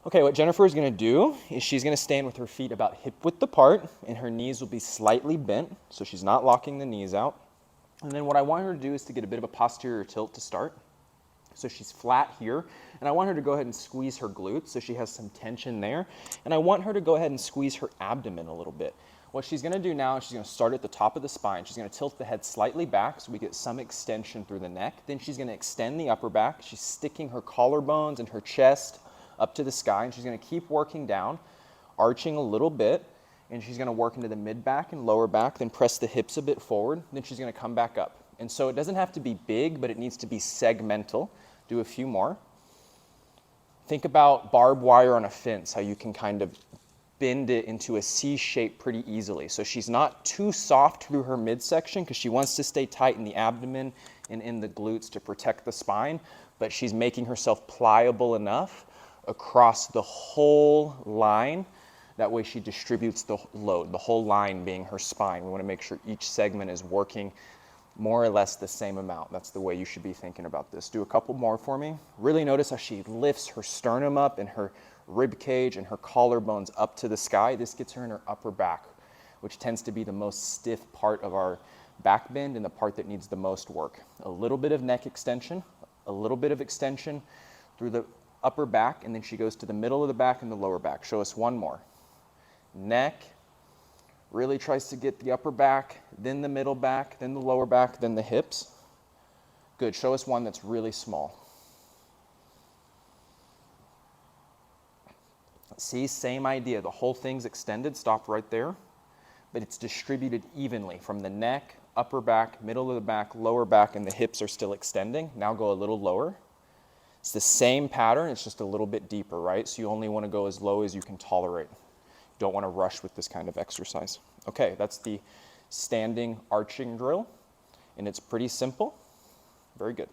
Okay, what Jennifer is going to do is she's going to stand with her feet about hip width apart, and her knees will be slightly bent, so she's not locking the knees out. And then what I want her to do is to get a bit of a posterior tilt to start. So she's flat here, and I want her to go ahead and squeeze her glutes so she has some tension there. And I want her to go ahead and squeeze her abdomen a little bit. What she's going to do now is she's going to start at the top of the spine. She's going to tilt the head slightly back so we get some extension through the neck. Then she's going to extend the upper back. She's sticking her collarbones and her chest up to the sky, and she's going to keep working down, arching a little bit, and she's going to work into the mid back and lower back, then press the hips a bit forward, then she's going to come back up. And so it doesn't have to be big, but it needs to be segmental. Do a few more. Think about barbed wire on a fence, how you can kind of bend it into a C shape pretty easily. So she's not too soft through her midsection because she wants to stay tight in the abdomen and in the glutes to protect the spine, but she's making herself pliable enough across the whole line. That way she distributes the load, the whole line being her spine. We want to make sure each segment is working more or less the same amount. That's the way you should be thinking about this. Do a couple more for me. Really notice how she lifts her sternum up and her rib cage and her collarbones up to the sky. This gets her in her upper back, which tends to be the most stiff part of our back bend and the part that needs the most work. A little bit of neck extension, a little bit of extension through the upper back, and then she goes to the middle of the back and the lower back. Show us one more. Neck, really tries to get the upper back, then the middle back, then the lower back, then the hips. Good, show us one that's really small. See, same idea. The whole thing's extended, stop right there, but it's distributed evenly from the neck, upper back, middle of the back, lower back, and the hips are still extending. Now go a little lower. It's the same pattern, it's just a little bit deeper, right? So you only want to go as low as you can tolerate. Don't want to rush with this kind of exercise. Okay, that's the standing arching drill, and it's pretty simple. Very good.